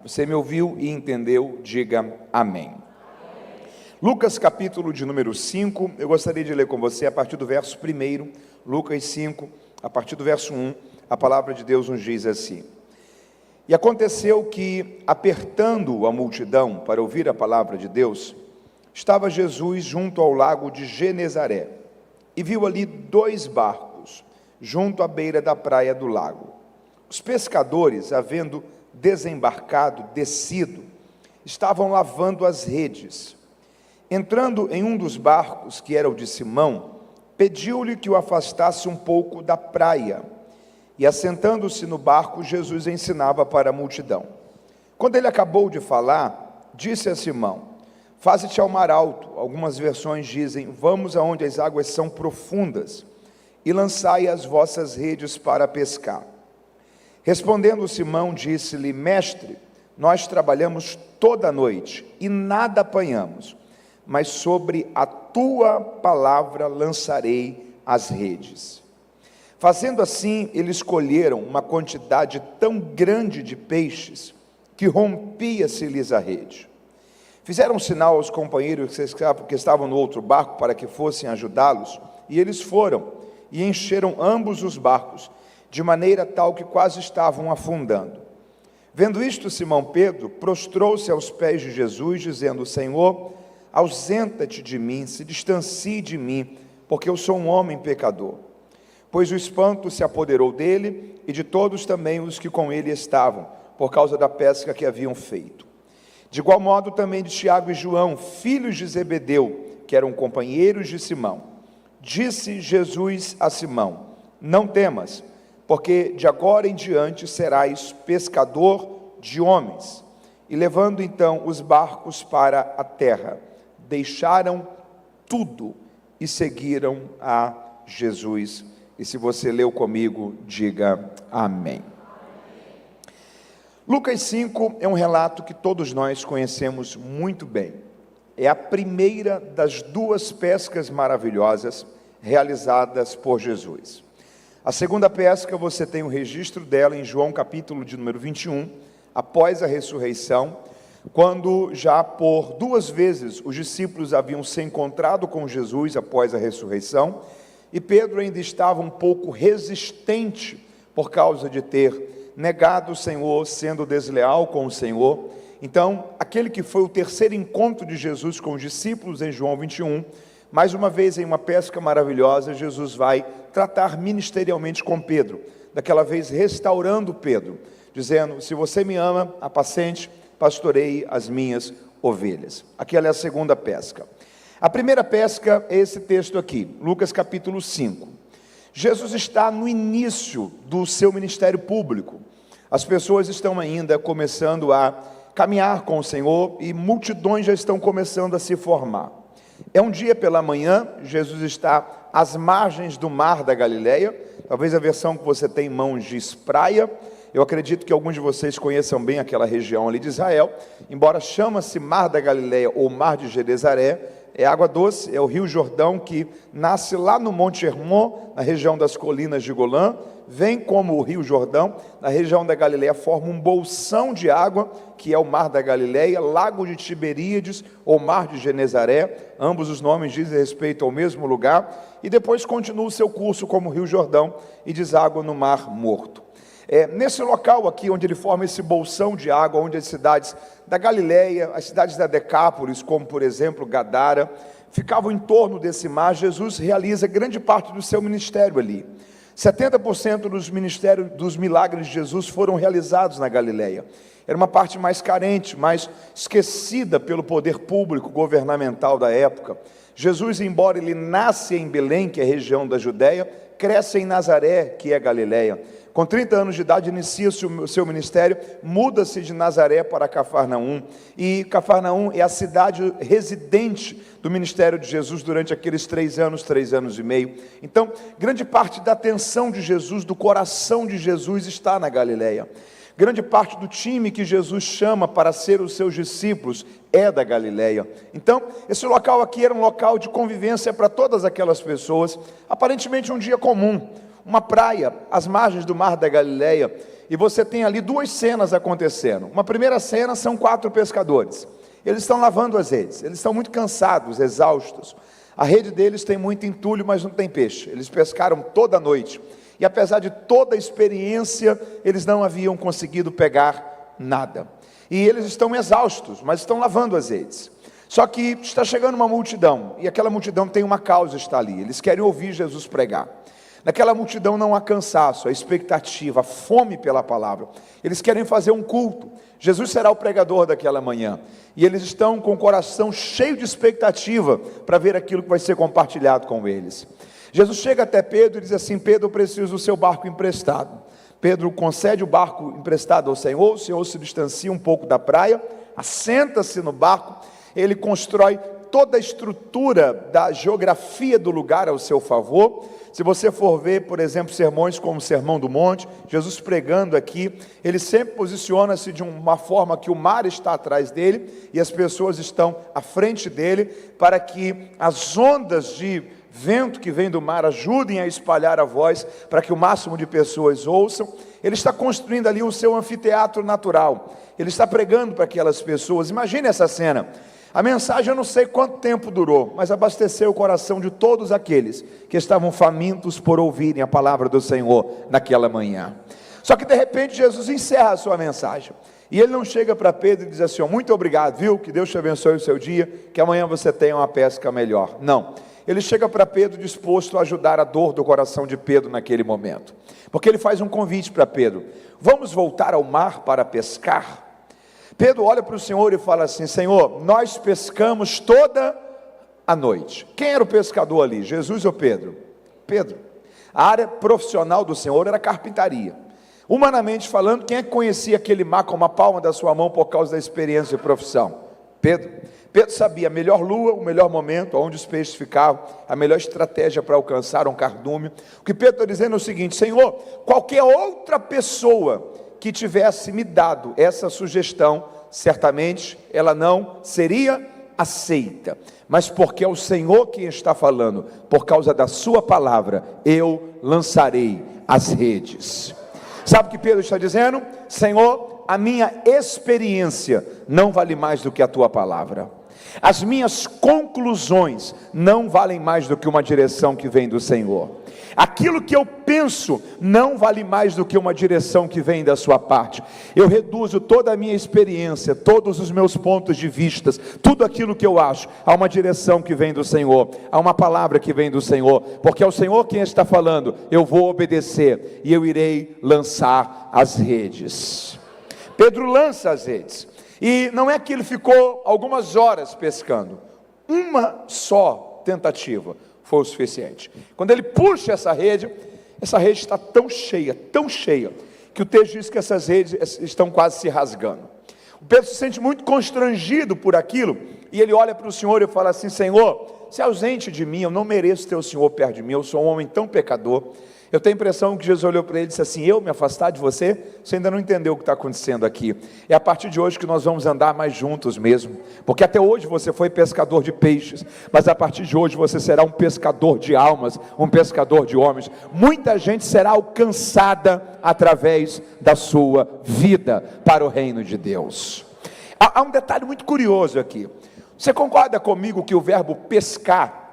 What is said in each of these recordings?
Você me ouviu e entendeu, diga amém. Lucas capítulo de número 5, eu gostaria de ler com você a partir do verso 1, Lucas 5, a partir do verso 1, a palavra de Deus nos diz assim: E aconteceu que, apertando a multidão para ouvir a palavra de Deus, estava Jesus junto ao lago de Genezaré, e viu ali 2 barcos, junto à beira da praia do lago. Os pescadores, havendo desembarcado, descido, estavam lavando as redes. Entrando em um dos barcos, que era o de Simão, pediu-lhe que o afastasse um pouco da praia. E assentando-se no barco, Jesus ensinava para a multidão. Quando ele acabou de falar, disse a Simão: Faze-te ao mar alto. Algumas versões dizem: Vamos aonde as águas são profundas, e lançai as vossas redes para pescar. Respondendo Simão, disse-lhe: Mestre, nós trabalhamos toda a noite e nada apanhamos, mas sobre a tua palavra lançarei as redes. Fazendo assim, eles colheram uma quantidade tão grande de peixes que rompia-se-lhes a rede. Fizeram sinal aos companheiros que estavam no outro barco para que fossem ajudá-los, e eles foram e encheram ambos os barcos, de maneira tal que quase estavam afundando. Vendo isto, Simão Pedro prostrou-se aos pés de Jesus, dizendo: Senhor, ausenta-te de mim, se distancie de mim, porque eu sou um homem pecador. Pois o espanto se apoderou dele e de todos também os que com ele estavam, por causa da pesca que haviam feito. De igual modo também de Tiago e João, filhos de Zebedeu, que eram companheiros de Simão. Disse Jesus a Simão: Não temas, porque de agora em diante serás pescador de homens. E levando então os barcos para a terra, deixaram tudo e seguiram a Jesus. E se você leu comigo, diga amém. Lucas 5 é um relato que todos nós conhecemos muito bem. É a primeira das 2 pescas maravilhosas realizadas por Jesus. A segunda pesca, você tem o registro dela em João capítulo de número 21, após a ressurreição, quando já por 2 vezes os discípulos haviam se encontrado com Jesus após a ressurreição, e Pedro ainda estava um pouco resistente por causa de ter negado o Senhor, sendo desleal com o Senhor. Então, aquele que foi o terceiro encontro de Jesus com os discípulos em João 21, mais uma vez, em uma pesca maravilhosa, Jesus vai tratar ministerialmente com Pedro, daquela vez restaurando Pedro, dizendo: se você me ama, apacente, pastoreie as minhas ovelhas. Aquela é a segunda pesca. A primeira pesca é esse texto aqui, Lucas capítulo 5. Jesus está no início do seu ministério público. As pessoas estão ainda começando a caminhar com o Senhor e multidões já estão começando a se formar. É um dia pela manhã, Jesus está às margens do mar da Galileia, talvez a versão que você tem em mãos diz praia. Eu acredito que alguns de vocês conheçam bem aquela região ali de Israel, embora chama-se Mar da Galileia ou Mar de Genezaré, é água doce, é o Rio Jordão que nasce lá no Monte Hermon, na região das colinas de Golã, vem como o Rio Jordão, na região da Galileia forma um bolsão de água, que é o Mar da Galileia, Lago de Tiberíades ou Mar de Genezaré, ambos os nomes dizem respeito ao mesmo lugar, e depois continua o seu curso como Rio Jordão e deságua no Mar Morto. Nesse local aqui, onde ele forma esse bolsão de água, onde as cidades da Galileia, as cidades da Decápolis, como por exemplo Gadara, ficavam em torno desse mar, Jesus realiza grande parte do seu ministério ali. 70% dos milagres de Jesus foram realizados na Galileia. Era uma parte mais carente, mais esquecida pelo poder público governamental da época. Jesus, embora ele nasce em Belém, que é a região da Judéia, cresce em Nazaré, que é Galileia. Com 30 anos de idade, inicia-se o seu ministério, muda-se de Nazaré para Cafarnaum, e Cafarnaum é a cidade residente do ministério de Jesus durante aqueles 3 anos e meio. Então, grande parte da atenção de Jesus, do coração de Jesus, está na Galileia. Grande parte do time que Jesus chama para ser os seus discípulos é da Galileia. Então, esse local aqui era um local de convivência para todas aquelas pessoas, aparentemente um dia comum, uma praia às margens do Mar da Galileia. e você tem ali duas cenas acontecendo. Uma primeira cena são 4 pescadores. Eles estão lavando as redes, eles estão muito cansados, exaustos. A rede deles tem muito entulho, mas não tem peixe. Eles pescaram toda a noite, e apesar de toda a experiência, eles não haviam conseguido pegar nada. E eles estão exaustos, mas estão lavando as redes. Só que está chegando uma multidão, e aquela multidão tem uma causa, está ali. Eles querem ouvir Jesus pregar. Naquela multidão não há cansaço, a expectativa, a fome pela palavra. Eles querem fazer um culto. Jesus será o pregador daquela manhã. E eles estão com o coração cheio de expectativa para ver aquilo que vai ser compartilhado com eles. Jesus chega até Pedro e diz assim: Pedro, eu preciso do seu barco emprestado. Pedro concede o barco emprestado ao Senhor. O Senhor se distancia um pouco da praia, assenta-se no barco. Ele constrói toda a estrutura da geografia do lugar ao seu favor. Se você for ver, por exemplo, sermões como o Sermão do Monte, Jesus pregando aqui, ele sempre posiciona-se de uma forma que o mar está atrás dele e as pessoas estão à frente dele, para que as ondas de vento que vem do mar ajudem a espalhar a voz, para que o máximo de pessoas ouçam. Ele está construindo ali o seu anfiteatro natural, ele está pregando para aquelas pessoas. Imagine essa cena. A mensagem eu não sei quanto tempo durou, mas abasteceu o coração de todos aqueles que estavam famintos por ouvirem a palavra do Senhor naquela manhã. Só que de repente Jesus encerra a sua mensagem, e ele não chega para Pedro e diz assim: muito obrigado, viu? Que Deus te abençoe o seu dia, que amanhã você tenha uma pesca melhor. Não, ele chega para Pedro disposto a ajudar a dor do coração de Pedro naquele momento, porque ele faz um convite para Pedro: vamos voltar ao mar para pescar? Pedro olha para o Senhor e fala assim: Senhor, nós pescamos toda a noite. Quem era o pescador ali, Jesus ou Pedro? Pedro. A área profissional do Senhor era carpintaria. Humanamente falando, quem é que conhecia aquele mar com uma palma da sua mão por causa da experiência e profissão? Pedro. Pedro sabia a melhor lua, o melhor momento, onde os peixes ficavam, a melhor estratégia para alcançar um cardume. O que Pedro está dizendo é o seguinte: Senhor, qualquer outra pessoa que tivesse me dado essa sugestão, certamente ela não seria aceita, mas porque é o Senhor quem está falando, por causa da sua palavra, eu lançarei as redes. Sabe o que Pedro está dizendo? Senhor, a minha experiência não vale mais do que a tua palavra. As minhas conclusões não valem mais do que uma direção que vem do Senhor. Aquilo que eu penso não vale mais do que uma direção que vem da sua parte. Eu reduzo toda a minha experiência, todos os meus pontos de vista, tudo aquilo que eu acho, a uma direção que vem do Senhor, a uma palavra que vem do Senhor, porque é o Senhor quem está falando. Eu vou obedecer e eu irei lançar as redes. Pedro lança as redes, e não é que ele ficou algumas horas pescando, uma só tentativa foi o suficiente. Quando ele puxa essa rede está tão cheia, que o texto diz que essas redes estão quase se rasgando. O Pedro se sente muito constrangido por aquilo, e ele olha para o Senhor e fala assim: Senhor, se ausente de mim, eu não mereço ter o Senhor perto de mim, eu sou um homem tão pecador. Eu tenho a impressão que Jesus olhou para ele e disse assim: eu me afastar de você? Você ainda não entendeu o que está acontecendo aqui. É a partir de hoje que nós vamos andar mais juntos mesmo, porque até hoje você foi pescador de peixes, mas a partir de hoje você será um pescador de almas, um pescador de homens. Muita gente será alcançada através da sua vida para o reino de Deus. Há um detalhe muito curioso aqui. Você concorda comigo que o verbo pescar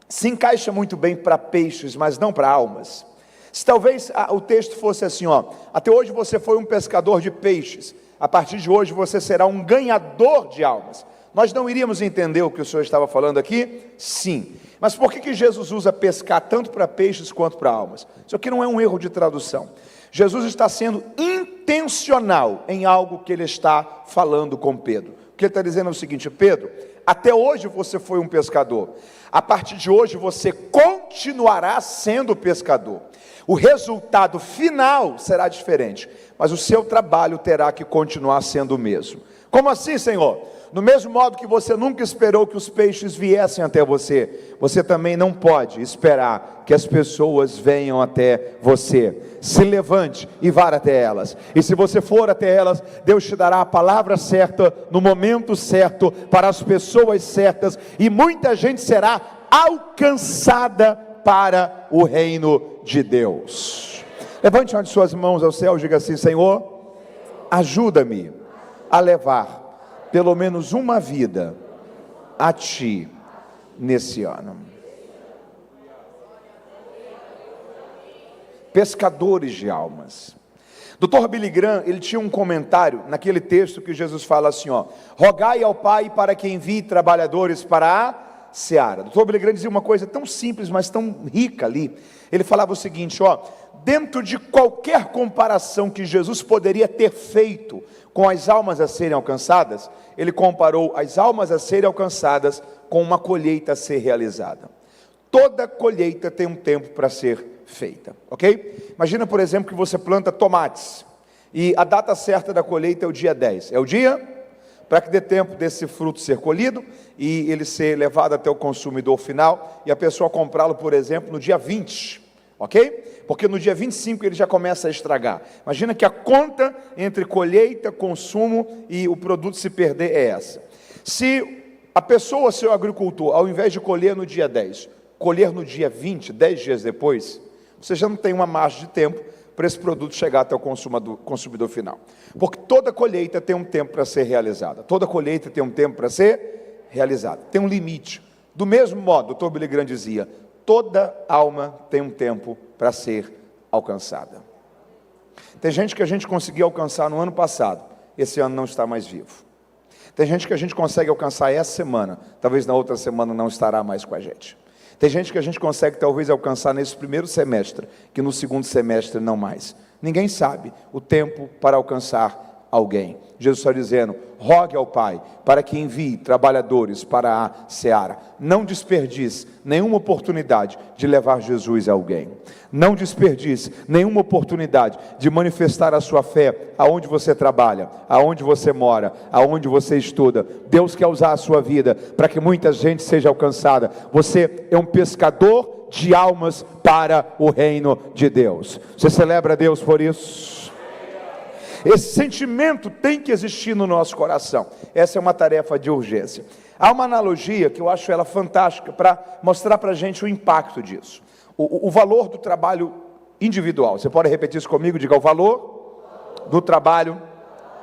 se encaixa muito bem para peixes, mas não para almas? Se talvez o texto fosse assim, até hoje você foi um pescador de peixes, a partir de hoje você será um ganhador de almas. Nós não iríamos entender o que o Senhor estava falando aqui? Sim. Mas por que Jesus usa pescar tanto para peixes quanto para almas? Isso aqui não é um erro de tradução. Jesus está sendo intencional em algo que ele está falando com Pedro. O que ele está dizendo é o seguinte: Pedro, até hoje você foi um pescador, a partir de hoje você continuará sendo pescador. O resultado final será diferente, mas o seu trabalho terá que continuar sendo o mesmo. Como assim, Senhor? No mesmo modo que você nunca esperou que os peixes viessem até você, você também não pode esperar que as pessoas venham até você. Se levante e vá até elas, e se você for até elas, Deus te dará a palavra certa, no momento certo, para as pessoas certas, e muita gente será alcançada para o reino de Deus. Levante uma de suas mãos ao céu e diga assim: Senhor, ajuda-me a levar pelo menos uma vida a Ti nesse ano. Pescadores de almas. Dr. Billy Graham, ele tinha um comentário naquele texto que Jesus fala assim, rogai ao Pai para que envie trabalhadores para a seara. Dr. Billy Graham dizia uma coisa tão simples, mas tão rica ali. Ele falava o seguinte, dentro de qualquer comparação que Jesus poderia ter feito com as almas a serem alcançadas, ele comparou as almas a serem alcançadas com uma colheita a ser realizada. Toda colheita tem um tempo para ser feita, ok? Imagina, por exemplo, que você planta tomates e a data certa da colheita é o dia 10. É o dia para que dê tempo desse fruto ser colhido e ele ser levado até o consumidor final e a pessoa comprá-lo, por exemplo, no dia 20, ok? Porque no dia 25 ele já começa a estragar. Imagina que a conta entre colheita, consumo e o produto se perder é essa. Se a pessoa, seu agricultor, ao invés de colher no dia 10, colher no dia 20, 10 dias depois, você já não tem uma margem de tempo para esse produto chegar até o consumidor final. Porque toda colheita tem um tempo para ser realizada. Toda colheita tem um tempo para ser realizada. Tem um limite. Do mesmo modo, o Dr. Billy Graham dizia, toda alma tem um tempo para ser alcançada. Tem gente que a gente conseguiu alcançar no ano passado, esse ano não está mais vivo. Tem gente que a gente consegue alcançar essa semana, talvez na outra semana não estará mais com a gente. Tem gente que a gente consegue talvez alcançar nesse primeiro semestre, que no segundo semestre não mais. Ninguém sabe o tempo para alcançar alguém. Jesus está dizendo, rogue ao Pai para que envie trabalhadores para a seara. Não desperdice nenhuma oportunidade de levar Jesus a alguém. Não desperdice nenhuma oportunidade de manifestar a sua fé aonde você trabalha, aonde você mora, aonde você estuda. Deus quer usar a sua vida para que muita gente seja alcançada. Você é um pescador de almas para o reino de Deus. Você celebra a Deus por isso? Esse sentimento tem que existir no nosso coração. Essa é uma tarefa de urgência. Há uma analogia que eu acho ela fantástica para mostrar para a gente o impacto disso. O valor do trabalho individual. Você pode repetir isso comigo? Diga o valor do trabalho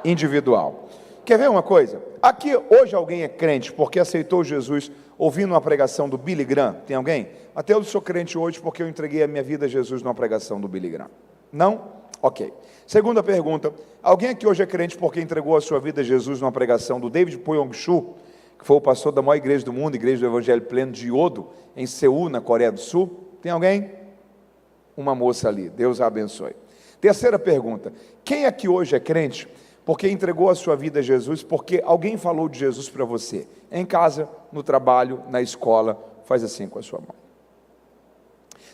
individual. Quer ver uma coisa? Aqui hoje alguém é crente porque aceitou Jesus ouvindo uma pregação do Billy Graham. Tem alguém? Até eu sou crente hoje porque eu entreguei a minha vida a Jesus numa pregação do Billy Graham. Não? Ok. Segunda pergunta, alguém aqui hoje é crente porque entregou a sua vida a Jesus numa pregação do David Poyong-Chu, que foi o pastor da maior igreja do mundo, Igreja do Evangelho Pleno de Yodo, em Seul, na Coreia do Sul? Tem alguém? Uma moça ali, Deus a abençoe. Terceira pergunta, quem aqui hoje é crente porque entregou a sua vida a Jesus, porque alguém falou de Jesus para você, em casa, no trabalho, na escola? Faz assim com a sua mão.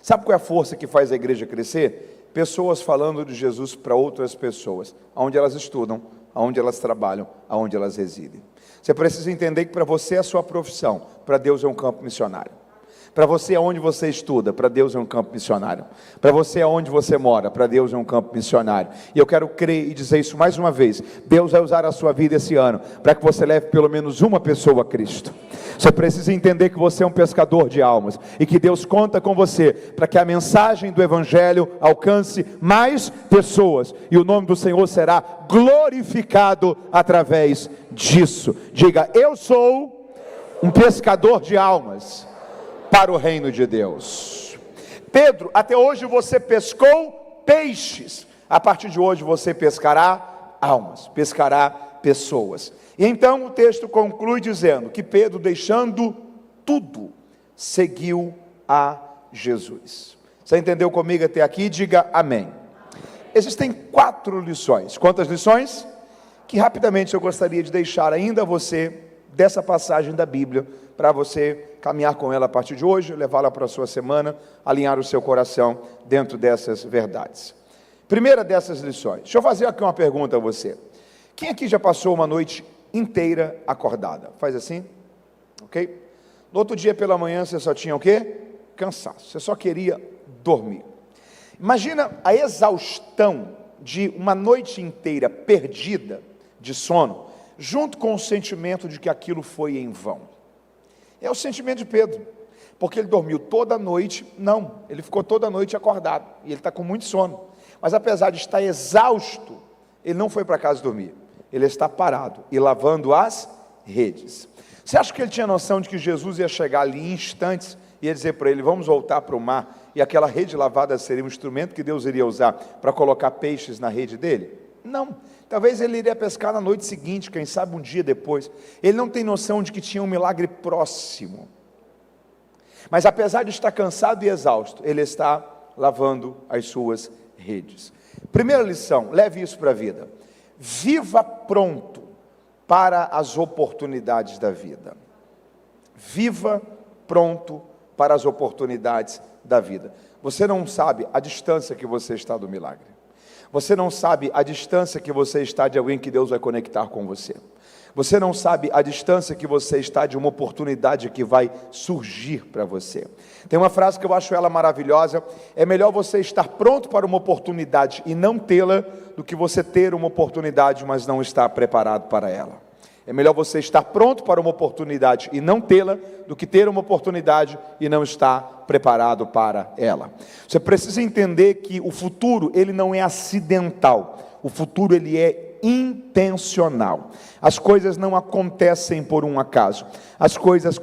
Sabe qual é a força que faz a igreja crescer? Pessoas falando de Jesus para outras pessoas, aonde elas estudam, aonde elas trabalham, aonde elas residem. Você precisa entender que para você é a sua profissão, para Deus é um campo missionário. Para você é onde você estuda, para Deus é um campo missionário. Para você é onde você mora, para Deus é um campo missionário. E eu quero crer e dizer isso mais uma vez. Deus vai usar a sua vida esse ano, para que você leve pelo menos uma pessoa a Cristo. Você precisa entender que você é um pescador de almas, e que Deus conta com você, para que a mensagem do Evangelho alcance mais pessoas, e o nome do Senhor será glorificado através disso. Diga, eu sou um pescador de almas, para o reino de Deus. Pedro, até hoje você pescou peixes, a partir de hoje você pescará almas, pescará pessoas. E então o texto conclui dizendo que Pedro, deixando tudo, seguiu a Jesus. Você entendeu comigo até aqui? Diga amém. Existem 4 lições. Quantas lições? Que rapidamente eu gostaria de deixar ainda a você dessa passagem da Bíblia, para você caminhar com ela a partir de hoje, levá-la para a sua semana, alinhar o seu coração dentro dessas verdades. Primeira dessas lições, deixa eu fazer aqui uma pergunta a você. Quem aqui já passou uma noite inteira acordada? Faz assim, ok? No outro dia pela manhã você só tinha o quê? Cansaço, você só queria dormir. Imagina a exaustão de uma noite inteira perdida de sono, junto com o sentimento de que aquilo foi em vão. É o sentimento de Pedro, porque ele dormiu toda a noite. Não, ele ficou toda a noite acordado, e ele está com muito sono. Mas apesar de estar exausto, ele não foi para casa dormir. Ele está parado e lavando as redes. Você acha que ele tinha noção de que Jesus ia chegar ali em instantes e ia dizer para ele, vamos voltar para o mar, e aquela rede lavada seria um instrumento que Deus iria usar para colocar peixes na rede dele? Não. Talvez ele iria pescar na noite seguinte, quem sabe um dia depois. Ele não tem noção de que tinha um milagre próximo. Mas apesar de estar cansado e exausto, ele está lavando as suas redes. Primeira lição, leve isso para a vida. Viva pronto para as oportunidades da vida. Viva pronto para as oportunidades da vida. Você não sabe a distância que você está do milagre. Você não sabe a distância que você está de alguém que Deus vai conectar com você. Você não sabe a distância que você está de uma oportunidade que vai surgir para você. Tem uma frase que eu acho ela maravilhosa: é melhor você estar pronto para uma oportunidade e não tê-la, do que você ter uma oportunidade, mas não estar preparado para ela. É melhor você estar pronto para uma oportunidade e não tê-la, do que ter uma oportunidade e não estar preparado para ela. Você precisa entender que o futuro, ele não é acidental. O futuro, ele é intencional. As coisas não acontecem por um acaso. As coisas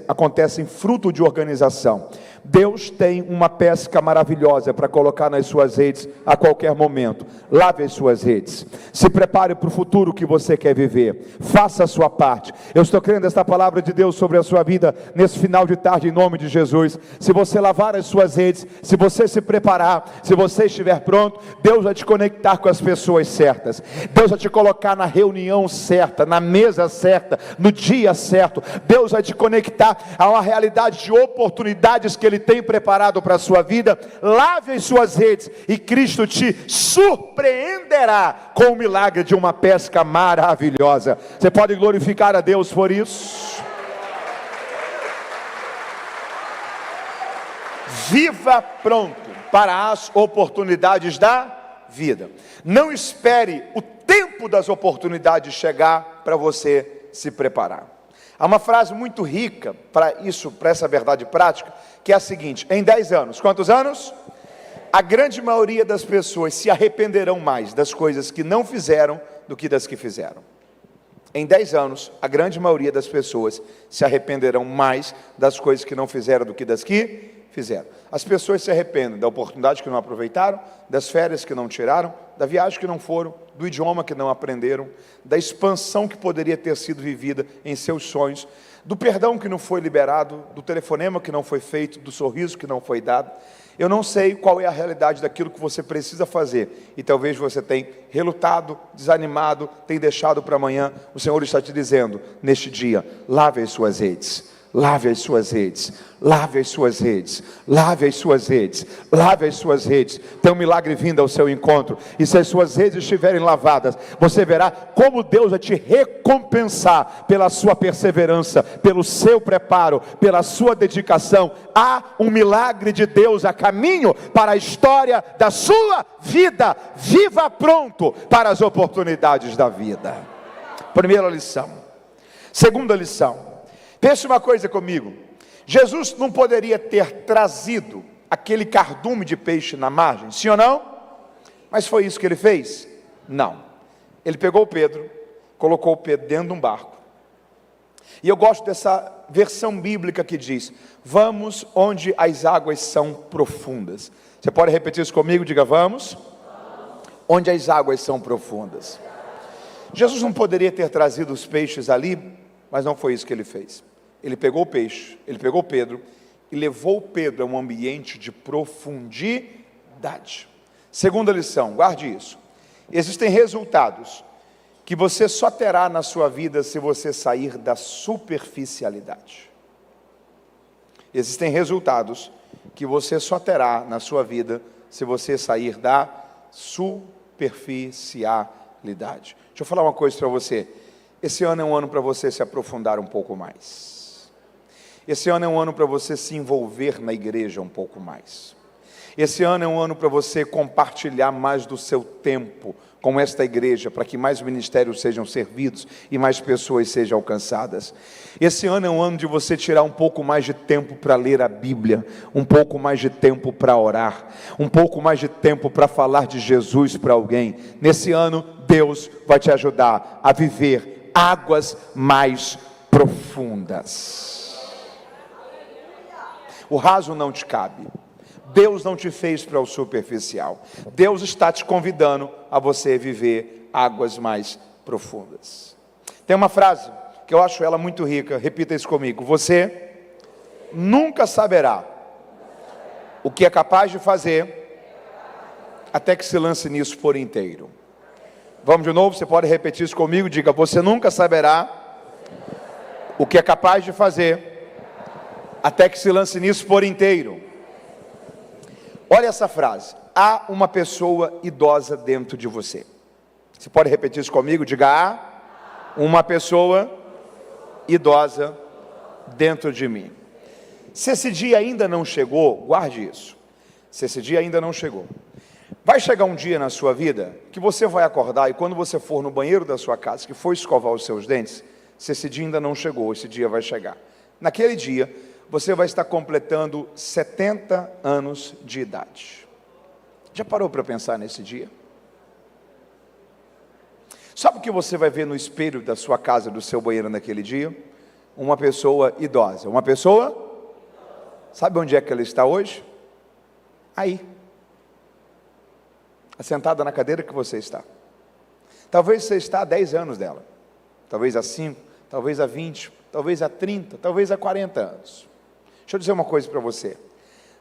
acontecem fruto de organização. Deus tem uma pesca maravilhosa para colocar nas suas redes a qualquer momento. Lave as suas redes. Se prepare para o futuro que você quer viver. Faça a sua parte. Eu estou crendo esta palavra de Deus sobre a sua vida nesse final de tarde, em nome de Jesus. Se você lavar as suas redes, se você se preparar, se você estiver pronto, Deus vai te conectar com as pessoas certas. Deus vai te colocar na reunião certa, na mesa certa, no dia certo. Deus vai te conectar a uma realidade de oportunidades que Ele tem preparado para a sua vida. Lave as suas redes e Cristo te surpreenderá com o milagre de uma pesca maravilhosa. Você pode glorificar a Deus por isso? Viva pronto para as oportunidades da vida. Não espere o tempo das oportunidades chegar para você se preparar. Há uma frase muito rica para isso, para essa verdade prática, que é a seguinte: em 10 anos, quantos anos? A grande maioria das pessoas se arrependerão mais das coisas que não fizeram do que das que fizeram. Em 10 anos, a grande maioria das pessoas se arrependerão mais das coisas que não fizeram do que das que fizeram. As pessoas se arrependem da oportunidade que não aproveitaram, das férias que não tiraram, da viagem que não foram, do idioma que não aprenderam, da expansão que poderia ter sido vivida em seus sonhos, do perdão que não foi liberado, do telefonema que não foi feito, do sorriso que não foi dado. Eu não sei qual é a realidade daquilo que você precisa fazer, e talvez você tenha relutado, desanimado, tenha deixado para amanhã. O Senhor está te dizendo, neste dia, lave as suas redes. Lave as suas redes, lave as suas redes, lave as suas redes, lave as suas redes. Tem um milagre vindo ao seu encontro, e se as suas redes estiverem lavadas, você verá como Deus vai te recompensar pela sua perseverança, pelo seu preparo, pela sua dedicação. Há um milagre de Deus a caminho para a história da sua vida. Viva pronto para as oportunidades da vida. Primeira lição. Segunda lição. Pense uma coisa comigo, Jesus não poderia ter trazido aquele cardume de peixe na margem, sim ou não? Mas foi isso que ele fez? Não. Ele pegou Pedro, colocou Pedro dentro de um barco. E eu gosto dessa versão bíblica que diz, vamos onde as águas são profundas. Você pode repetir isso comigo? Diga, vamos onde as águas são profundas. Jesus não poderia ter trazido os peixes ali, mas não foi isso que ele fez. Ele pegou o peixe, ele pegou Pedro e levou Pedro a um ambiente de profundidade. Segunda lição, guarde isso. Existem resultados que você só terá na sua vida se você sair da superficialidade. Existem resultados que você só terá na sua vida se você sair da superficialidade. Deixa eu falar uma coisa para você. Esse ano é um ano para você se aprofundar um pouco mais. Esse ano é um ano para você se envolver na igreja um pouco mais. Esse ano é um ano para você compartilhar mais do seu tempo com esta igreja, para que mais ministérios sejam servidos e mais pessoas sejam alcançadas. Esse ano é um ano de você tirar um pouco mais de tempo para ler a Bíblia, um pouco mais de tempo para orar, um pouco mais de tempo para falar de Jesus para alguém. Nesse ano, Deus vai te ajudar a viver águas mais profundas. O raso não te cabe. Deus não te fez para o superficial. Deus está te convidando a você viver águas mais profundas. Tem uma frase que eu acho ela muito rica. Repita isso comigo. Você nunca saberá o que é capaz de fazer até que se lance nisso por inteiro. Vamos de novo? Você pode repetir isso comigo? Diga: você nunca saberá o que é capaz de fazer até que se lance nisso por inteiro. Olha essa frase: há uma pessoa idosa dentro de você. Você pode repetir isso comigo? Diga: há uma pessoa idosa dentro de mim. Se esse dia ainda não chegou, guarde isso. Se esse dia ainda não chegou, vai chegar um dia na sua vida que você vai acordar e quando você for no banheiro da sua casa, que for escovar os seus dentes, se esse dia ainda não chegou, esse dia vai chegar. Naquele dia, você vai estar completando 70 anos de idade. Já parou para pensar nesse dia? Sabe o que você vai ver no espelho da sua casa, do seu banheiro naquele dia? Uma pessoa idosa. Uma pessoa? Sabe onde é que ela está hoje? Aí. Assentada na cadeira que você está. Talvez você está há 10 anos dela. Talvez há 5, talvez há 20, talvez há 30, talvez há 40 anos. Deixa eu dizer uma coisa para você.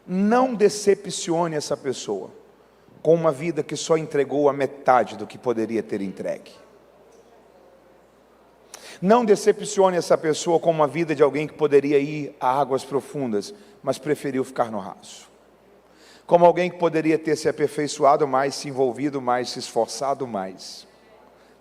Não decepcione essa pessoa com uma vida que só entregou a metade do que poderia ter entregue. Não decepcione essa pessoa com uma vida de alguém que poderia ir a águas profundas, mas preferiu ficar no raso. Como alguém que poderia ter se aperfeiçoado mais, se envolvido mais, se esforçado mais,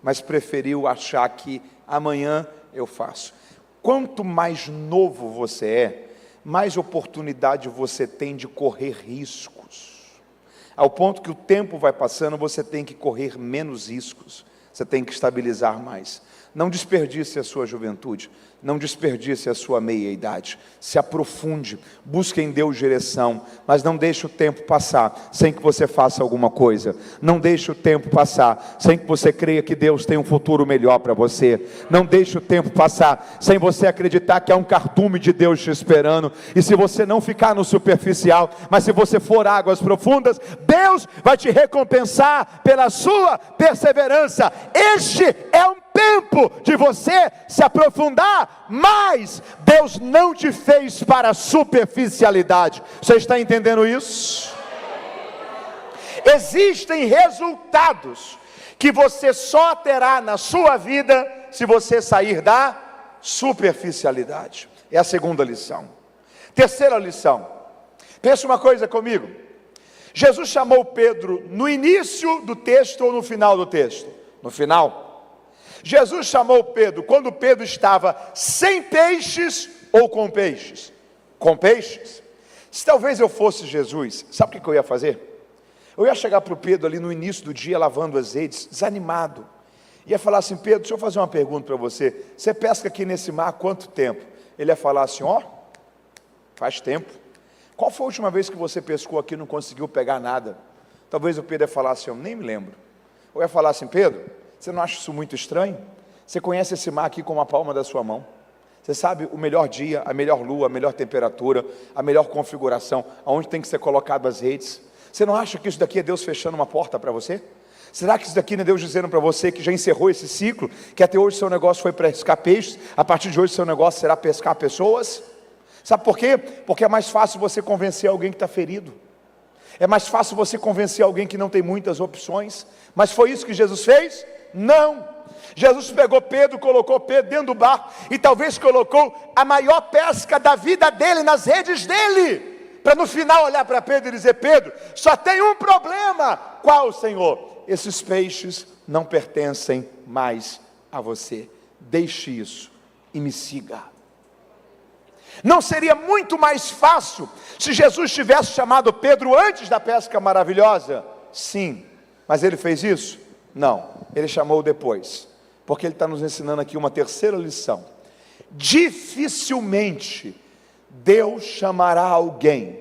mas preferiu achar que amanhã eu faço. Quanto mais novo você é, mais oportunidade você tem de correr riscos. Ao ponto que o tempo vai passando, você tem que correr menos riscos. Você tem que estabilizar mais. Não desperdice a sua juventude. Não desperdice a sua meia-idade. Se aprofunde. Busque em Deus direção. Mas não deixe o tempo passar sem que você faça alguma coisa. Não deixe o tempo passar sem que você creia que Deus tem um futuro melhor para você. Não deixe o tempo passar sem você acreditar que há um cardume de Deus te esperando. E se você não ficar no superficial, mas se você for águas profundas, Deus vai te recompensar pela sua perseverança. Este é um tempo de você se aprofundar mais. Deus não te fez para superficialidade. Você está entendendo isso? Existem resultados que você só terá na sua vida se você sair da superficialidade. É a segunda lição. Terceira lição. Pensa uma coisa comigo. Jesus chamou Pedro no início do texto ou no final do texto? No final. Jesus chamou Pedro quando Pedro estava sem peixes ou com peixes? Com peixes. Se talvez eu fosse Jesus, sabe o que eu ia fazer? Eu ia chegar para o Pedro ali no início do dia, lavando as redes, desanimado. Ia falar assim: Pedro, deixa eu fazer uma pergunta para você. Você pesca aqui nesse mar há quanto tempo? Ele ia falar assim: ó, faz tempo. Qual foi a última vez que você pescou aqui e não conseguiu pegar nada? Talvez o Pedro ia falar assim: eu nem me lembro. Ou ia falar assim: Pedro, você não acha isso muito estranho? Você conhece esse mar aqui como a palma da sua mão. Você sabe o melhor dia, a melhor lua, a melhor temperatura, a melhor configuração, aonde tem que ser colocado as redes. Você não acha que isso daqui é Deus fechando uma porta para você? Será que isso daqui não é Deus dizendo para você que já encerrou esse ciclo, que até hoje seu negócio foi pescar peixes, a partir de hoje seu negócio será pescar pessoas? Sabe por quê? Porque é mais fácil você convencer alguém que está ferido. É mais fácil você convencer alguém que não tem muitas opções. Mas foi isso que Jesus fez? Não. Jesus pegou Pedro, colocou Pedro dentro do barco e talvez colocou a maior pesca da vida dele nas redes dele, para no final olhar para Pedro e dizer: Pedro, só tem um problema. Qual, Senhor? Esses peixes não pertencem mais a você. Deixe isso e me siga. Não seria muito mais fácil se Jesus tivesse chamado Pedro antes da pesca maravilhosa? Sim, mas ele fez isso? Não, ele chamou depois, porque ele está nos ensinando aqui uma terceira lição. Dificilmente Deus chamará alguém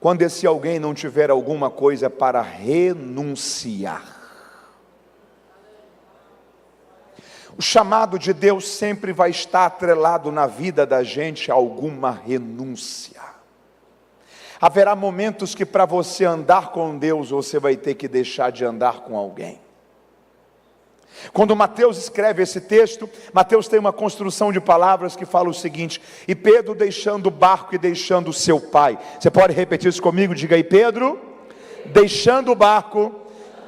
quando esse alguém não tiver alguma coisa para renunciar. O chamado de Deus sempre vai estar atrelado na vida da gente a alguma renúncia. Haverá momentos que para você andar com Deus, você vai ter que deixar de andar com alguém. Quando Mateus escreve esse texto, Mateus tem uma construção de palavras que fala o seguinte: e Pedro deixando o barco e deixando o seu pai. Você pode repetir isso comigo? Diga aí: Pedro deixando o barco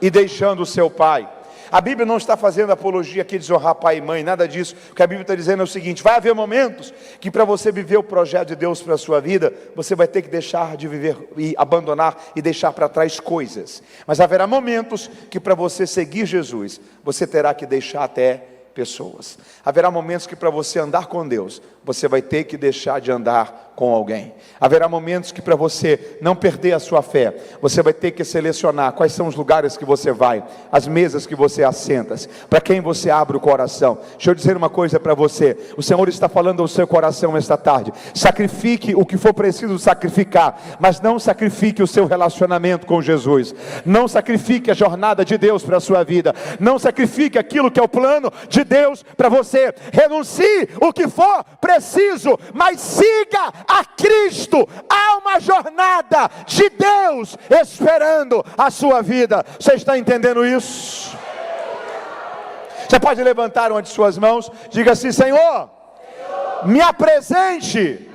e deixando o seu pai. A Bíblia não está fazendo apologia aqui de desonrar pai e mãe, nada disso. O que a Bíblia está dizendo é o seguinte: vai haver momentos que para você viver o projeto de Deus para a sua vida, você vai ter que deixar de viver e abandonar e deixar para trás coisas. Mas haverá momentos que para você seguir Jesus, você terá que deixar até pessoas. Haverá momentos que para você andar com Deus, você vai ter que deixar de andar com alguém. Haverá momentos que para você não perder a sua fé, você vai ter que selecionar quais são os lugares que você vai, as mesas que você assenta, para quem você abre o coração. Deixa eu dizer uma coisa para você: o Senhor está falando ao seu coração esta tarde. Sacrifique o que for preciso sacrificar, mas não sacrifique o seu relacionamento com Jesus. Não sacrifique a jornada de Deus para a sua vida. Não sacrifique aquilo que é o plano de Deus para você. Renuncie o que for preciso, mas siga a Cristo. Há uma jornada de Deus esperando a sua vida. Você está entendendo isso? Você pode levantar uma de suas mãos, diga assim: Senhor, me apresente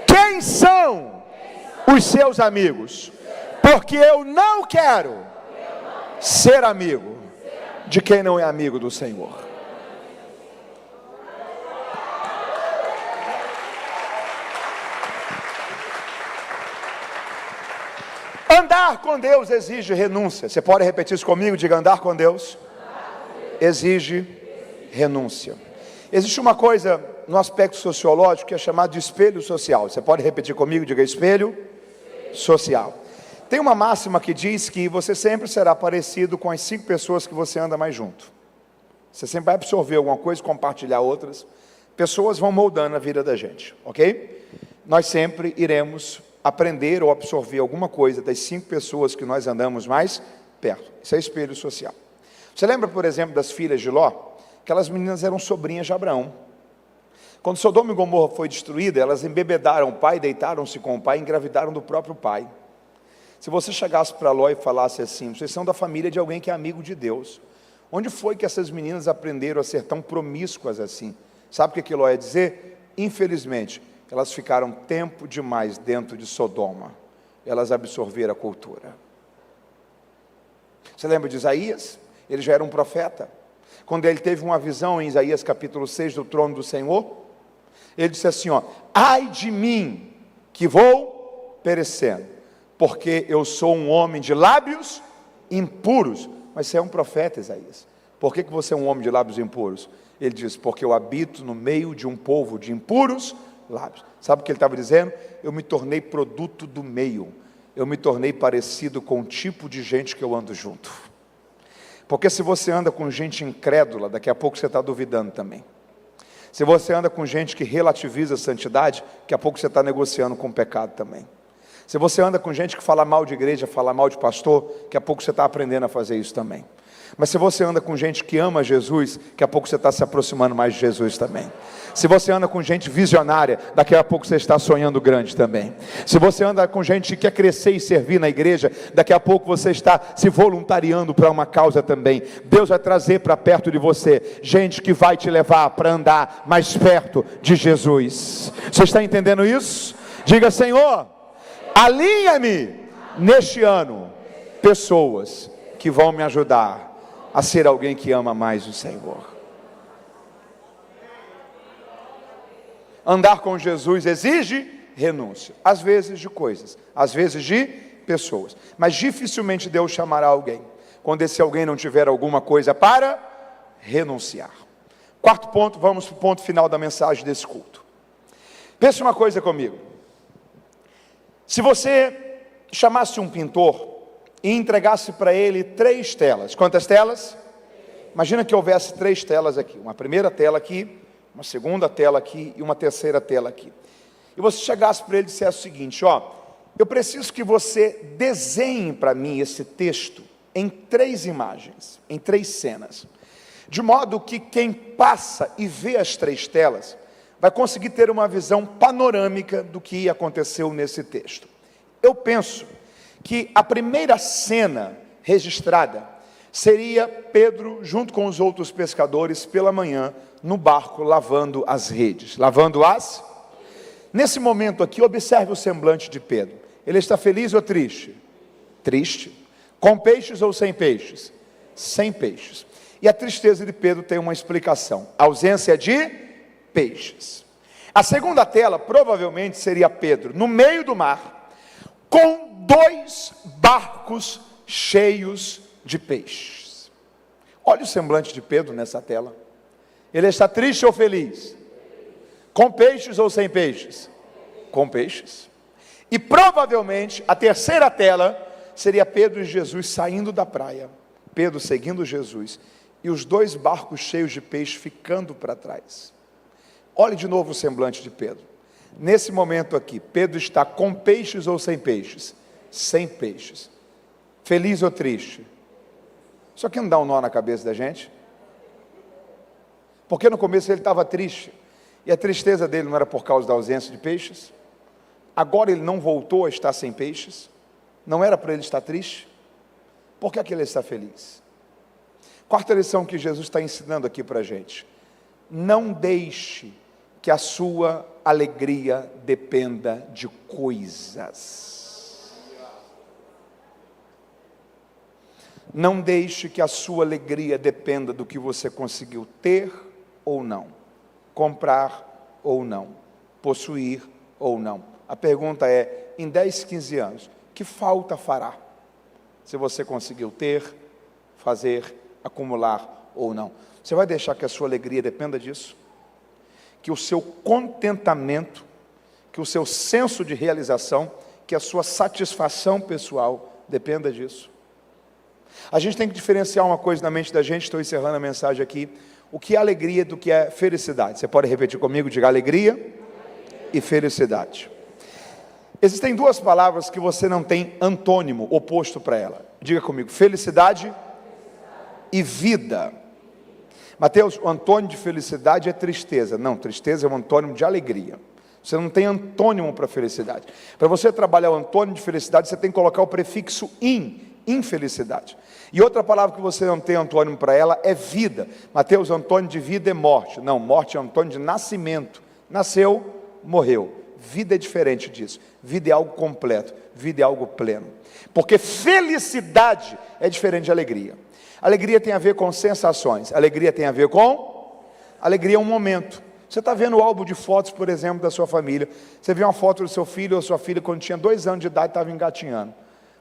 quem são os seus amigos, porque eu não quero ser amigo de quem não é amigo do Senhor. Andar com Deus exige renúncia. Você pode repetir isso comigo? Diga: andar com Deus exige renúncia. Existe uma coisa no aspecto sociológico que é chamado de espelho social. Você pode repetir comigo? Diga: espelho social. Tem uma máxima que diz que você sempre será parecido com as 5 pessoas que você anda mais junto. Você sempre vai absorver alguma coisa, compartilhar outras. Pessoas vão moldando a vida da gente, ok? Nós sempre iremos aprender ou absorver alguma coisa das 5 pessoas que nós andamos mais perto. Isso é espelho social. Você lembra, por exemplo, das filhas de Ló? Aquelas meninas eram sobrinhas de Abraão. Quando Sodoma e Gomorra foi destruída, elas embebedaram o pai, deitaram-se com o pai e engravidaram do próprio pai. Se você chegasse para Ló e falasse assim: vocês são da família de alguém que é amigo de Deus, onde foi que essas meninas aprenderam a ser tão promíscuas assim? Sabe o que Ló ia dizer? Infelizmente, elas ficaram tempo demais dentro de Sodoma. Elas absorveram a cultura. Você lembra de Isaías? Ele já era um profeta. Quando ele teve uma visão em Isaías capítulo 6 do trono do Senhor, ele disse assim: ai de mim, que vou perecendo, porque eu sou um homem de lábios impuros. Mas você é um profeta, Isaías. Por que você é um homem de lábios impuros? Ele diz: porque eu habito no meio de um povo de impuros lábios. Sabe o que ele estava dizendo? Eu me tornei produto do meio. Eu me tornei parecido com o tipo de gente que eu ando junto. Porque se você anda com gente incrédula, daqui a pouco você está duvidando também. Se você anda com gente que relativiza a santidade, daqui a pouco você está negociando com o pecado também. Se você anda com gente que fala mal de igreja, fala mal de pastor, daqui a pouco você está aprendendo a fazer isso também. Mas se você anda com gente que ama Jesus, daqui a pouco você está se aproximando mais de Jesus também. Se você anda com gente visionária, daqui a pouco você está sonhando grande também. Se você anda com gente que quer crescer e servir na igreja, daqui a pouco você está se voluntariando para uma causa também. Deus vai trazer para perto de você gente que vai te levar para andar mais perto de Jesus. Você está entendendo isso? Diga: Senhor, alinha-me neste ano pessoas que vão me ajudar a ser alguém que ama mais o Senhor. Andar com Jesus exige renúncia, às vezes de coisas, às vezes de pessoas, mas dificilmente Deus chamará alguém quando esse alguém não tiver alguma coisa para renunciar. Quarto ponto, vamos para o ponto final da mensagem desse culto. Pense uma coisa comigo. Se você chamasse um pintor e entregasse para ele 3 telas. Quantas telas? Imagina que houvesse 3 telas aqui. Uma primeira tela aqui, uma segunda tela aqui e uma terceira tela aqui. E você chegasse para ele e dissesse o seguinte: ó, eu preciso que você desenhe para mim esse texto em 3 imagens, em 3 cenas. De modo que quem passa e vê as 3 telas vai conseguir ter uma visão panorâmica do que aconteceu nesse texto. Eu penso que a primeira cena registrada seria Pedro, junto com os outros pescadores, pela manhã, no barco, lavando as redes. Nesse momento aqui, observe o semblante de Pedro. Ele está feliz ou triste? Triste. Com peixes ou sem peixes? Sem peixes. E a tristeza de Pedro tem uma explicação: ausência de peixes. A segunda tela provavelmente seria Pedro no meio do mar, com 2 barcos cheios de peixes. Olha o semblante de Pedro nessa tela. Ele está triste ou feliz? Com peixes ou sem peixes? Com peixes. E provavelmente a terceira tela seria Pedro e Jesus saindo da praia, Pedro seguindo Jesus, e os 2 barcos cheios de peixe ficando para trás. Olhe de novo o semblante de Pedro. Nesse momento aqui, Pedro está com peixes ou sem peixes? Sem peixes. Feliz ou triste? Isso aqui não dá um nó na cabeça da gente? Porque no começo ele estava triste, e a tristeza dele não era por causa da ausência de peixes? Agora ele não voltou a estar sem peixes? Não era para ele estar triste? Por que ele está feliz? Quarta lição que Jesus está ensinando aqui para a gente: não deixe que a sua alegria dependa de coisas. Não deixe que a sua alegria dependa do que você conseguiu ter ou não, comprar ou não, possuir ou não. A pergunta é: em 10, 15 anos, que falta fará? Se você conseguiu ter, fazer, acumular ou não. Você vai deixar que a sua alegria dependa disso? Que o seu contentamento, que o seu senso de realização, que a sua satisfação pessoal dependa disso? A gente tem que diferenciar uma coisa na mente da gente. Estou encerrando a mensagem aqui: o que é alegria do que é felicidade. Você pode repetir comigo? Diga: alegria e felicidade. Existem 2 palavras que você não tem antônimo oposto para ela. Diga comigo: felicidade e vida. Mateus, o antônimo de felicidade é tristeza. Não, tristeza é um antônimo de alegria. Você não tem antônimo para felicidade. Para você trabalhar o antônimo de felicidade, você tem que colocar o prefixo infelicidade. E outra palavra que você não tem antônimo para ela é vida. Mateus, o antônimo de vida é morte. Não, morte é antônimo de nascimento. Nasceu, morreu. Vida é diferente disso. Vida é algo completo, vida é algo pleno. Porque felicidade é diferente de alegria. Alegria tem a ver com sensações. Alegria tem a ver com... alegria é um momento. Você está vendo o álbum de fotos, por exemplo, da sua família. Você vê uma foto do seu filho ou sua filha quando tinha 2 anos de idade, estava engatinhando.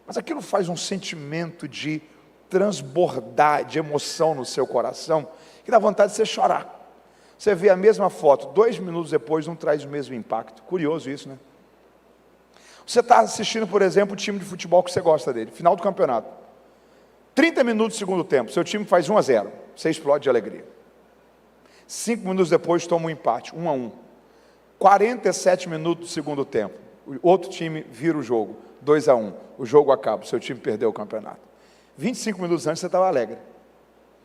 Mas aquilo faz um sentimento de transbordar, de emoção no seu coração, que dá vontade de você chorar. Você vê a mesma foto, 2 minutos depois, não traz o mesmo impacto. Curioso isso, né? Você está assistindo, por exemplo, o time de futebol que você gosta dele, final do campeonato. 30 minutos do segundo tempo, seu time faz 1-0, você explode de alegria. 5 minutos depois, toma um empate, 1-1. 47 minutos do segundo tempo, o outro time vira o jogo, 2-1, o jogo acaba, seu time perdeu o campeonato. 25 minutos antes, você estava alegre.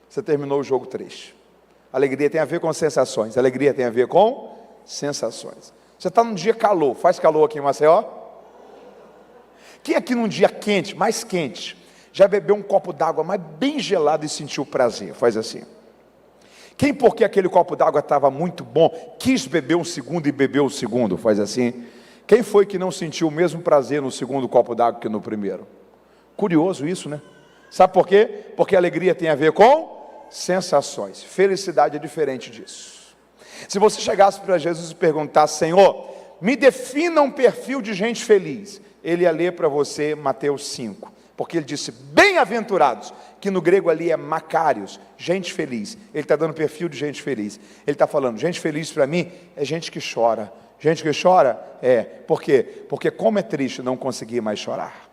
Você terminou o jogo triste. Alegria tem a ver com sensações. Alegria tem a ver com sensações. Você está num dia calor. Faz calor aqui em Maceió? Quem aqui num dia quente, mais quente, já bebeu um copo d'água mais bem gelado e sentiu prazer? Faz assim. Quem, porque aquele copo d'água estava muito bom, quis beber um segundo e bebeu o segundo? Faz assim. Quem foi que não sentiu o mesmo prazer no segundo copo d'água que no primeiro? Curioso isso, né? Sabe por quê? Porque a alegria tem a ver com sensações. Felicidade é diferente disso. Se você chegasse para Jesus e perguntasse: Senhor, me defina um perfil de gente feliz, ele ia ler para você Mateus 5, porque ele disse: bem-aventurados, que no grego ali é macários, gente feliz. Ele está dando perfil de gente feliz. Ele está falando: gente feliz para mim é gente que chora, Gente que chora? Por quê? Porque como é triste não conseguir mais chorar.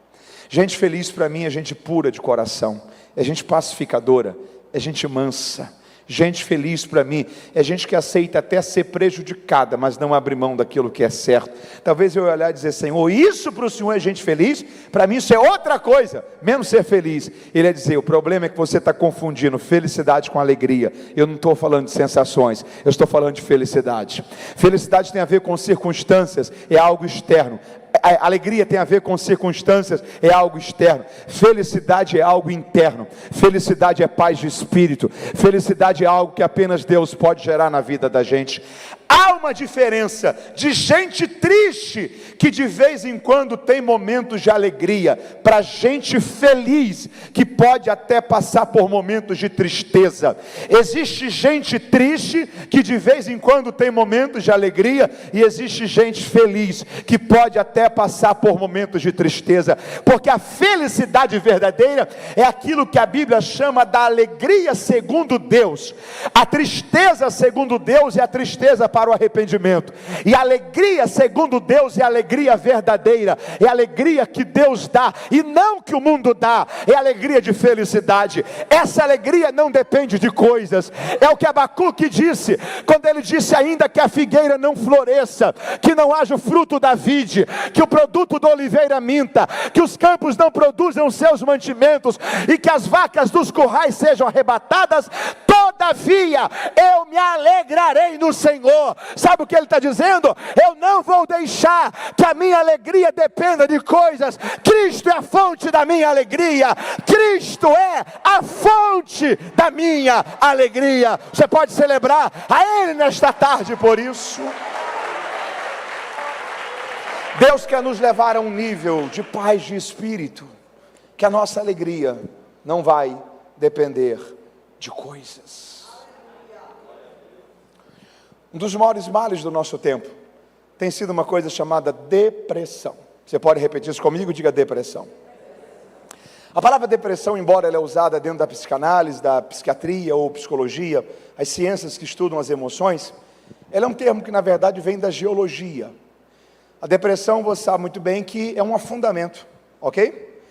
Gente feliz para mim é gente pura de coração, é gente pacificadora, é gente mansa. Gente feliz para mim é gente que aceita até ser prejudicada, mas não abre mão daquilo que é certo. Talvez eu olhar e dizer: Senhor, isso para o Senhor é gente feliz? Para mim isso é outra coisa, menos ser feliz. Ele ia dizer: o problema é que você está confundindo felicidade com alegria. Eu não estou falando de sensações, eu estou falando de felicidade. Felicidade tem a ver com circunstâncias, é algo externo. A alegria tem a ver com circunstâncias, é algo externo. Felicidade é algo interno. Felicidade é paz de espírito. Felicidade é algo que apenas Deus pode gerar na vida da gente. Há uma diferença de gente triste, que de vez em quando tem momentos de alegria, para gente feliz, que pode até passar por momentos de tristeza. Existe gente triste, que de vez em quando tem momentos de alegria, e existe gente feliz, que pode até passar por momentos de tristeza, porque a felicidade verdadeira é aquilo que a Bíblia chama da alegria segundo Deus. A tristeza segundo Deus é a tristeza para o arrependimento, e a alegria segundo Deus é a alegria verdadeira, é a alegria que Deus dá, e não que o mundo dá, é a alegria de felicidade. Essa alegria não depende de coisas, é o que Abacuque disse, quando ele disse: ainda que a figueira não floresça, que não haja o fruto da vide, que o produto da oliveira minta, que os campos não produzam seus mantimentos, e que as vacas dos currais sejam arrebatadas, todavia eu me alegrarei no Senhor. Sabe o que ele está dizendo? Eu não vou deixar que a minha alegria dependa de coisas. Cristo é a fonte da minha alegria. Cristo é a fonte da minha alegria. Você pode celebrar a Ele nesta tarde por isso. Deus quer nos levar a um nível de paz de espírito, que a nossa alegria não vai depender de coisas. Um dos maiores males do nosso tempo tem sido uma coisa chamada depressão. Você pode repetir isso comigo? Diga: depressão. A palavra depressão, embora ela é usada dentro da psicanálise, da psiquiatria ou psicologia, as ciências que estudam as emoções, ela é um termo que na verdade vem da geologia. A depressão, você sabe muito bem que é um afundamento, ok?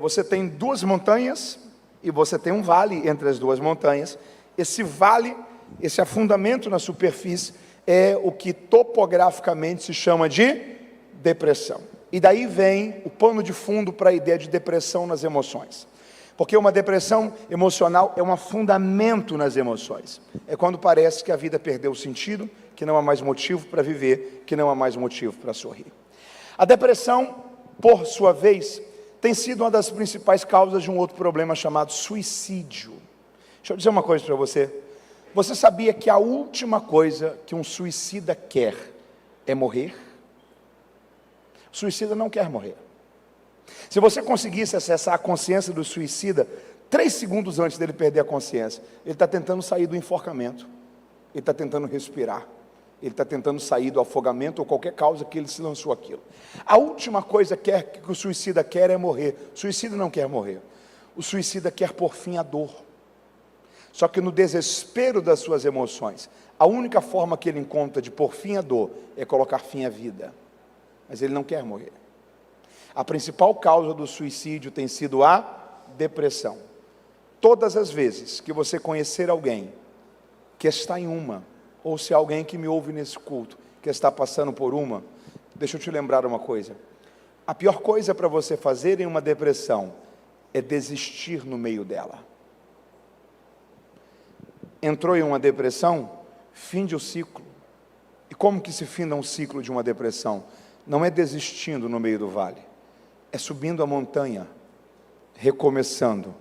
Você tem duas montanhas e você tem um vale entre as duas montanhas. Esse vale, esse afundamento na superfície, é o que topograficamente se chama de depressão. E daí vem o pano de fundo para a ideia de depressão nas emoções. Porque uma depressão emocional é um afundamento nas emoções. É quando parece que a vida perdeu o sentido, que não há mais motivo para viver, que não há mais motivo para sorrir. A depressão, por sua vez, tem sido uma das principais causas de um outro problema chamado suicídio. Deixa eu dizer uma coisa para você. Você sabia que a última coisa que um suicida quer é morrer? O suicida não quer morrer. Se você conseguisse acessar a consciência do suicida 3 segundos antes dele perder a consciência, ele está tentando sair do enforcamento, ele está tentando respirar, ele está tentando sair do afogamento ou qualquer causa que ele se lançou aquilo. A última coisa que o suicida quer é morrer. O suicida não quer morrer. O suicida quer pôr fim à dor. Só que no desespero das suas emoções, a única forma que ele encontra de pôr fim à dor é colocar fim à vida. Mas ele não quer morrer. A principal causa do suicídio tem sido a depressão. Todas as vezes que você conhecer alguém que está em uma, ou se alguém que me ouve nesse culto, que está passando por uma, deixa eu te lembrar uma coisa. A pior coisa para você fazer em uma depressão é desistir no meio dela. Entrou em uma depressão, finde o ciclo. E como que se finda um ciclo de uma depressão? Não é desistindo no meio do vale, é subindo a montanha, recomeçando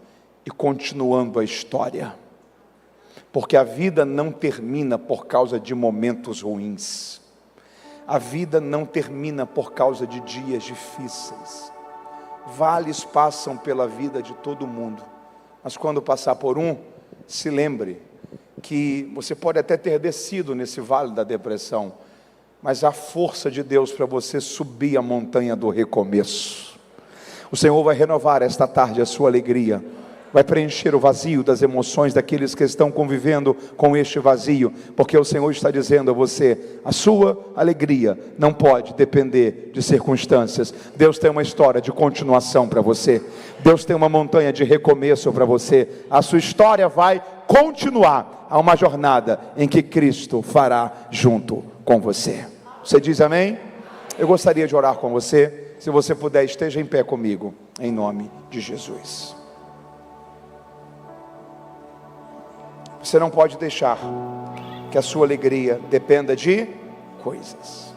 e continuando a história. Porque a vida não termina por causa de momentos ruins. A vida não termina por causa de dias difíceis. Vales passam pela vida de todo mundo, mas quando passar por um, se lembre que você pode até ter descido nesse vale da depressão, mas há força de Deus para você subir a montanha do recomeço. O Senhor vai renovar esta tarde a sua alegria, vai preencher o vazio das emoções daqueles que estão convivendo com este vazio, porque o Senhor está dizendo a você: a sua alegria não pode depender de circunstâncias. Deus tem uma história de continuação para você. Deus tem uma montanha de recomeço para você. A sua história vai continuar. Há uma jornada em que Cristo fará junto com você. Você diz amém? Eu gostaria de orar com você. Se você puder, esteja em pé comigo, em nome de Jesus. Você não pode deixar que a sua alegria dependa de coisas.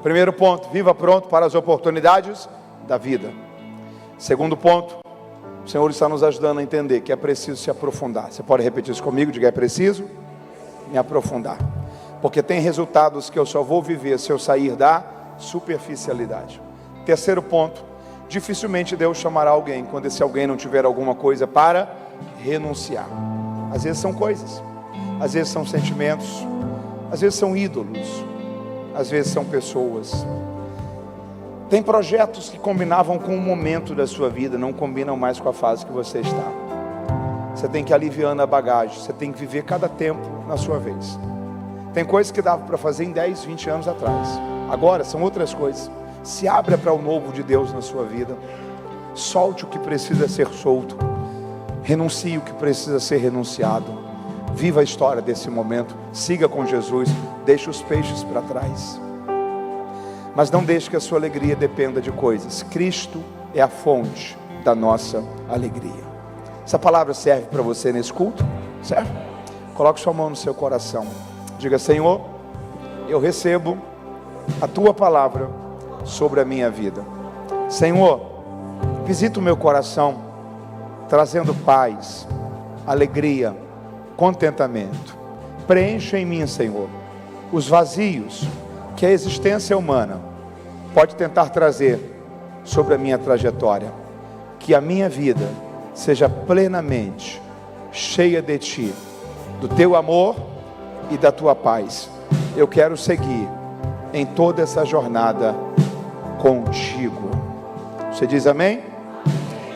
Primeiro ponto: viva pronto para as oportunidades da vida. Segundo ponto, o Senhor está nos ajudando a entender que é preciso se aprofundar. Você pode repetir isso comigo? Diga: é preciso me aprofundar, porque tem resultados que eu só vou viver se eu sair da superficialidade. Terceiro ponto: dificilmente Deus chamará alguém quando esse alguém não tiver alguma coisa para renunciar. Às vezes são coisas, às vezes são sentimentos, às vezes são ídolos, às vezes são pessoas. Tem projetos que combinavam com o momento da sua vida, não combinam mais com a fase que você está. Você tem que ir aliviando a bagagem, você tem que viver cada tempo na sua vez. Tem coisas que dava para fazer em 10, 20 anos atrás. Agora são outras coisas. Se abra para o novo de Deus na sua vida. Solte o que precisa ser solto. Renuncie o que precisa ser renunciado. Viva a história desse momento. Siga com Jesus. Deixe os peixes para trás. Mas não deixe que a sua alegria dependa de coisas. Cristo é a fonte da nossa alegria. Essa palavra serve para você nesse culto? Serve? Coloque sua mão no seu coração. Diga: Senhor, eu recebo a tua palavra sobre a minha vida. Senhor, visita o meu coração, trazendo paz, alegria, contentamento. Preencha em mim, Senhor, os vazios que a existência humana pode tentar trazer sobre a minha trajetória. Que a minha vida seja plenamente cheia de Ti, do Teu amor e da Tua paz. Eu quero seguir em toda essa jornada contigo. Você diz amém?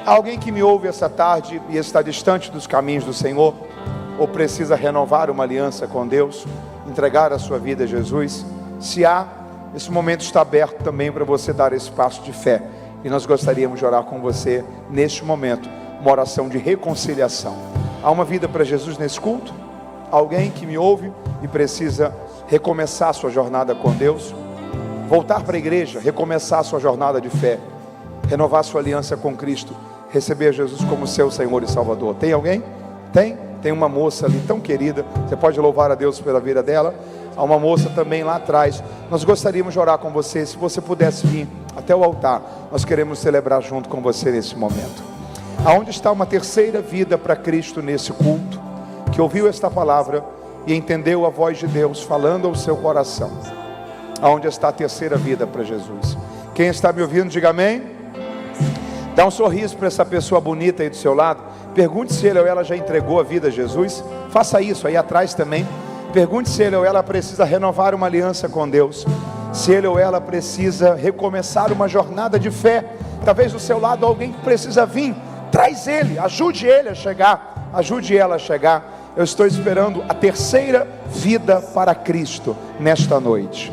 Alguém que me ouve essa tarde e está distante dos caminhos do Senhor, ou precisa renovar uma aliança com Deus, entregar a sua vida a Jesus? Se há, esse momento está aberto também para você dar esse passo de fé. E nós gostaríamos de orar com você neste momento, uma oração de reconciliação. Há uma vida para Jesus nesse culto? Alguém que me ouve e precisa recomeçar a sua jornada com Deus? Voltar para a igreja, recomeçar a sua jornada de fé, renovar sua aliança com Cristo, receber Jesus como seu Senhor e Salvador. Tem alguém? Tem uma moça ali tão querida. Você pode louvar a Deus pela vida dela. Há uma moça também lá atrás. Nós gostaríamos de orar com você. Se você pudesse vir até o altar, nós queremos celebrar junto com você nesse momento. Aonde está uma terceira vida para Cristo nesse culto, que ouviu esta palavra e entendeu a voz de Deus falando ao seu coração? Aonde está a terceira vida para Jesus? Quem está me ouvindo, diga amém. Dá um sorriso para essa pessoa bonita aí do seu lado. Pergunte se ele ou ela já entregou a vida a Jesus. Faça isso aí atrás também. Pergunte se ele ou ela precisa renovar uma aliança com Deus, se ele ou ela precisa recomeçar uma jornada de fé. Talvez do seu lado alguém que precisa vir. Traz ele, ajude ele a chegar, ajude ela a chegar. Eu estou esperando a terceira vida para Cristo nesta noite.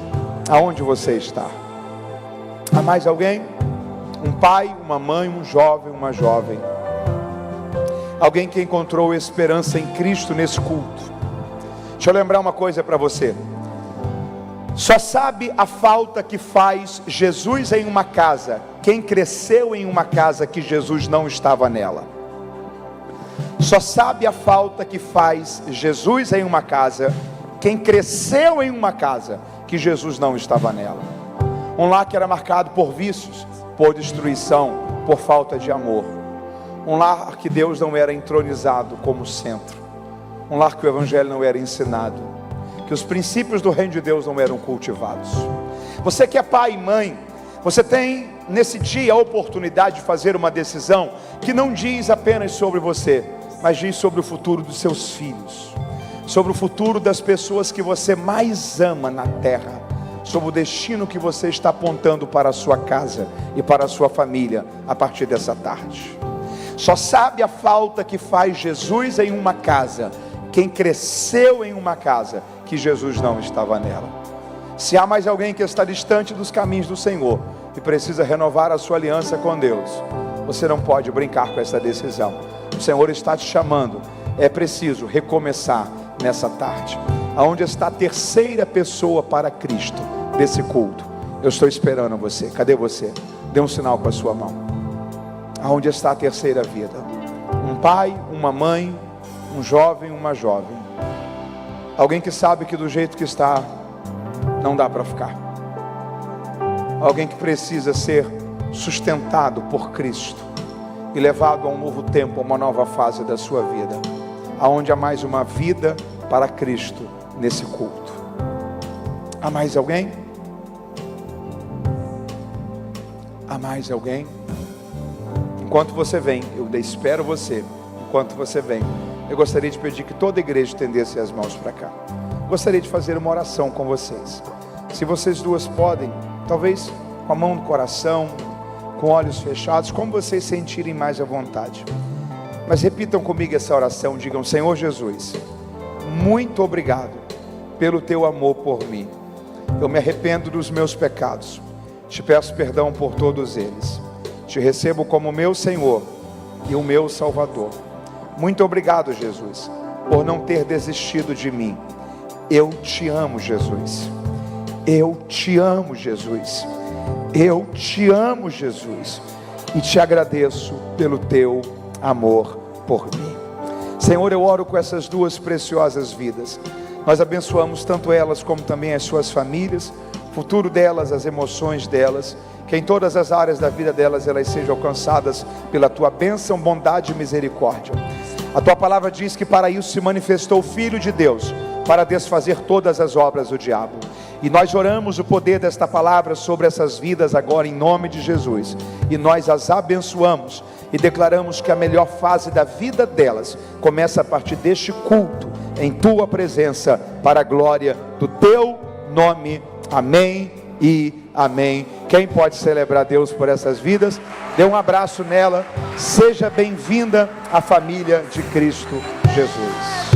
Aonde você está? Há mais alguém? Um pai, uma mãe, um jovem, uma jovem. Alguém que encontrou esperança em Cristo nesse culto. Deixa eu lembrar uma coisa para você. Só sabe a falta que faz Jesus em uma casa quem cresceu em uma casa que Jesus não estava nela. Só sabe a falta que faz Jesus em uma casa quem cresceu em uma casa que Jesus não estava nela. Um lar que era marcado por vícios, por destruição, por falta de amor. Um lar que Deus não era entronizado como centro. Um lar que o evangelho não era ensinado, que os princípios do reino de Deus não eram cultivados. Você que é pai e mãe, você tem nesse dia a oportunidade de fazer uma decisão que não diz apenas sobre você, mas diz sobre o futuro dos seus filhos, sobre o futuro das pessoas que você mais ama na terra, sobre o destino que você está apontando para a sua casa e para a sua família a partir dessa tarde. Só sabe a falta que faz Jesus em uma casa quem cresceu em uma casa que Jesus não estava nela. Se há mais alguém que está distante dos caminhos do Senhor e precisa renovar a sua aliança com Deus, você não pode brincar com essa decisão. O Senhor está te chamando. É preciso recomeçar nessa tarde. Aonde está a terceira pessoa para Cristo desse culto? Eu estou esperando você. Cadê você? Dê um sinal com a sua mão. Aonde está a terceira vida? Um pai, uma mãe, um jovem, uma jovem. Alguém que sabe que do jeito que está não dá para ficar. Alguém que precisa ser sustentado por Cristo e levado a um novo tempo, a uma nova fase da sua vida, aonde há mais uma vida para Cristo nesse culto. Há mais alguém? Há mais alguém? Enquanto você vem, eu espero você. Enquanto você vem, eu gostaria de pedir que toda a igreja estendesse as mãos para cá. Gostaria de fazer uma oração com vocês. Se vocês duas podem, talvez com a mão no coração, com olhos fechados, como vocês sentirem mais à vontade. Mas repitam comigo essa oração, digam: Senhor Jesus, muito obrigado pelo teu amor por mim. Eu me arrependo dos meus pecados, te peço perdão por todos eles, te recebo como meu Senhor e o meu Salvador. Muito obrigado, Jesus, por não ter desistido de mim. Eu te amo, Jesus. Eu te amo, Jesus. Eu te amo, Jesus, e te agradeço pelo teu amor por mim. Senhor, eu oro com essas duas preciosas vidas. Nós abençoamos tanto elas como também as suas famílias, o futuro delas, as emoções delas, que em todas as áreas da vida delas, elas sejam alcançadas pela tua bênção, bondade e misericórdia. A tua palavra diz que para isso se manifestou o Filho de Deus, para desfazer todas as obras do diabo. E nós oramos o poder desta palavra sobre essas vidas agora em nome de Jesus. E nós as abençoamos e declaramos que a melhor fase da vida delas começa a partir deste culto, em tua presença, para a glória do teu nome. Amém e amém. Quem pode celebrar Deus por essas vidas? Dê um abraço nela. Seja bem-vinda à família de Cristo Jesus.